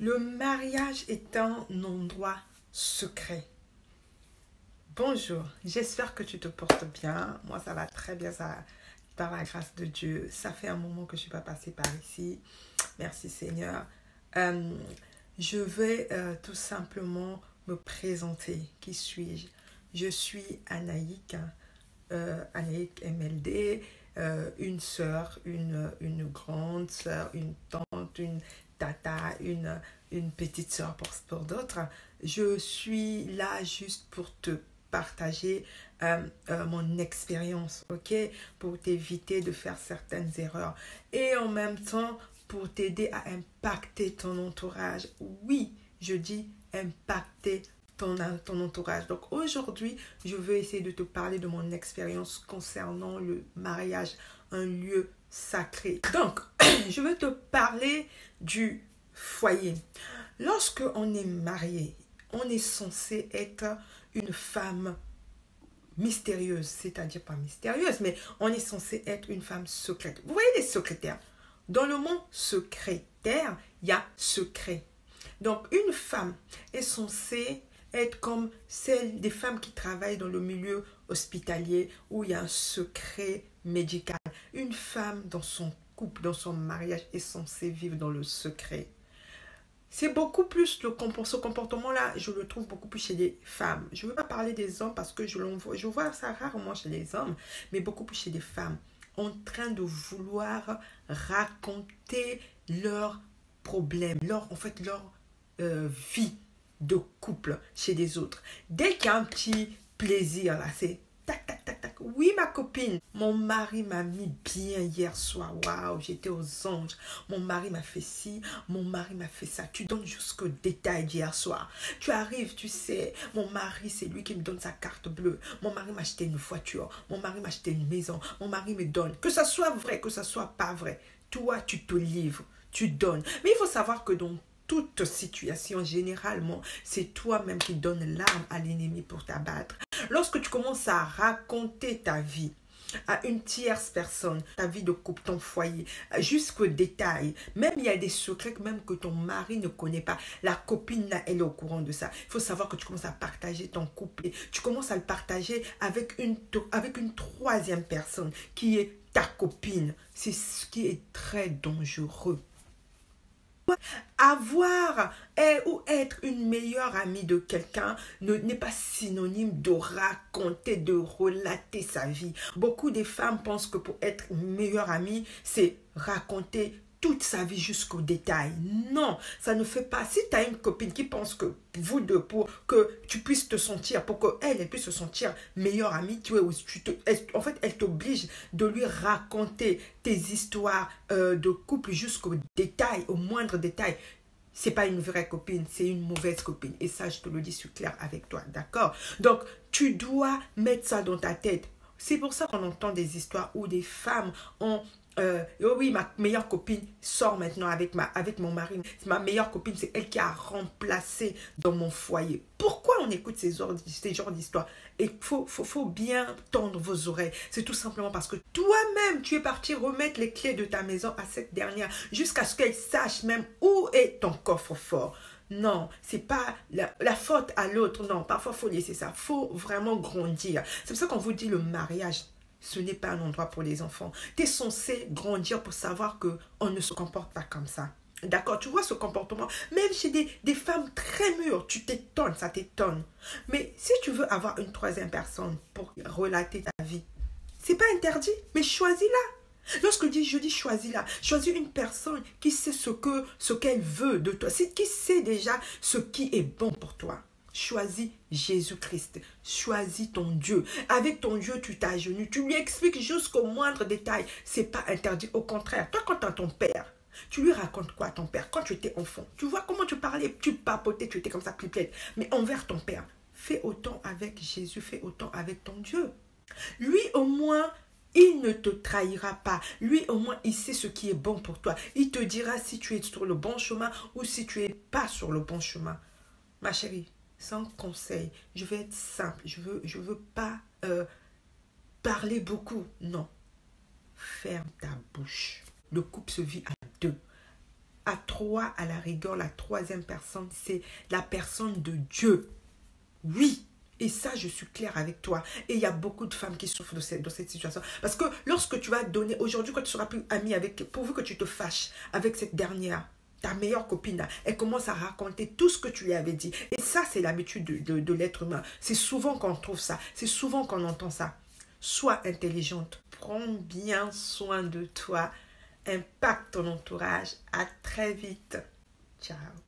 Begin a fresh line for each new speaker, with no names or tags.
Le mariage est un endroit secret. Bonjour, j'espère que tu te portes bien. Moi, ça va très bien, par la grâce de Dieu. Ça fait un moment que je ne suis pas passée par ici. Merci Seigneur. Euh, je vais tout simplement me présenter. Qui suis-je? Je suis Anaïk, Anaïk MLD, une sœur, une grande sœur, une tante, une tata, une petite sœur pour d'autres. Je suis là juste pour te partager mon expérience, ok? Pour t'éviter de faire certaines erreurs. Et en même temps, pour t'aider à impacter ton entourage. Oui, je dis impacter ton entourage. Donc aujourd'hui, je veux essayer de te parler de mon expérience concernant le mariage, un lieu sacré. Donc, je veux te parler du foyer. Lorsque on est marié, on est censé être une femme mystérieuse, c'est-à-dire pas mystérieuse, mais on est censé être une femme secrète. Vous voyez les secrétaires? Dans le mot secrétaire, il y a secret. Donc, une femme est censée être comme celle des femmes qui travaillent dans le milieu hospitalier où il y a un secret médical. Une femme dans son couple, dans son mariage, est censée vivre dans le secret. C'est beaucoup plus ce comportement-là, je le trouve beaucoup plus chez les femmes. Je ne veux pas parler des hommes parce que je vois ça rarement chez les hommes, mais beaucoup plus chez les femmes. En train de vouloir raconter leurs problèmes, leur vie de couple chez les autres. Dès qu'il y a un petit plaisir là, c'est tac, tac, tac, tac. Oui, ma copine, mon mari m'a mis bien hier soir. Waouh, j'étais aux anges. Mon mari m'a fait ci, mon mari m'a fait ça. Tu donnes jusqu'au détail d'hier soir. Tu arrives, tu sais, mon mari, c'est lui qui me donne sa carte bleue. Mon mari m'a acheté une voiture. Mon mari m'a acheté une maison. Mon mari me donne. Que ça soit vrai, que ça soit pas vrai. Toi, tu te livres, tu donnes. Mais il faut savoir que dans toute situation, généralement, c'est toi-même qui donnes l'arme à l'ennemi pour t'abattre. Lorsque tu commences à raconter ta vie à une tierce personne, ta vie de couple, ton foyer, jusqu'au détail, même il y a des secrets même que ton mari ne connaît pas, la copine là, elle est au courant de ça. Il faut savoir que tu commences à partager ton couple, tu commences à le partager avec une troisième personne qui est ta copine. C'est ce qui est très dangereux. Avoir ou être une meilleure amie de quelqu'un n'est pas synonyme de raconter, de relater sa vie. Beaucoup de femmes pensent que pour être meilleure amie, c'est raconter toute sa vie jusqu'au détail. Non, ça ne fait pas. Si tu as une copine qui pense que vous deux, pour que tu puisses te sentir, pour qu'elle puisse se sentir meilleure amie, en fait, elle t'oblige de lui raconter tes histoires de couple jusqu'au détail, au moindre détail. C'est pas une vraie copine, c'est une mauvaise copine. Et ça, je te le dis, je suis claire avec toi, d'accord? Donc, tu dois mettre ça dans ta tête. C'est pour ça qu'on entend des histoires où des femmes ont oh oui, ma meilleure copine sort maintenant avec mon mari. Ma meilleure copine, c'est elle qui a remplacé dans mon foyer. Pourquoi on écoute ces genres d'histoires? Et faut bien tendre vos oreilles. C'est tout simplement parce que toi-même, tu es parti remettre les clés de ta maison à cette dernière jusqu'à ce qu'elle sache même où est ton coffre-fort. Non, c'est pas la faute à l'autre. Non, parfois, il faut laisser ça. Il faut vraiment grandir. C'est pour ça qu'on vous dit le mariage. Ce n'est pas un endroit pour les enfants. Tu es censé grandir pour savoir qu'on ne se comporte pas comme ça. D'accord? Tu vois ce comportement. Même chez des femmes très mûres, tu t'étonnes, ça t'étonne. Mais si tu veux avoir une troisième personne pour relater ta vie, c'est pas interdit, mais choisis-la. Lorsque je dis choisis-la, choisis une personne qui sait ce qu'elle veut de toi, qui sait déjà ce qui est bon pour toi. Choisis Jésus-Christ. Choisis ton Dieu. Avec ton Dieu, tu t'agenouilles. Tu lui expliques jusqu'au moindre détail. C'est pas interdit. Au contraire, toi, quand tu as ton père, tu lui racontes quoi à ton père quand tu étais enfant? Tu vois comment tu parlais, tu papotais, tu étais comme ça, pliplette. Mais envers ton père, fais autant avec Jésus, fais autant avec ton Dieu. Lui, au moins, il ne te trahira pas. Lui, au moins, il sait ce qui est bon pour toi. Il te dira si tu es sur le bon chemin ou si tu n'es pas sur le bon chemin. Ma chérie, sans conseil, je vais être simple, je veux pas parler beaucoup, non. Ferme ta bouche. Le couple se vit à deux. À 3, à la rigueur, la troisième personne, c'est la personne de Dieu. Oui. Et ça, je suis claire avec toi. Et il y a beaucoup de femmes qui souffrent de cette situation. Parce que lorsque tu vas donner, aujourd'hui, quand tu seras plus amie avec, pourvu que tu te fâches avec cette dernière, ta meilleure copine, là, elle commence à raconter tout ce que tu lui avais dit. Et ça, c'est l'habitude de l'être humain. C'est souvent qu'on trouve ça. C'est souvent qu'on entend ça. Sois intelligente. Prends bien soin de toi. Impacte ton entourage. À très vite. Ciao.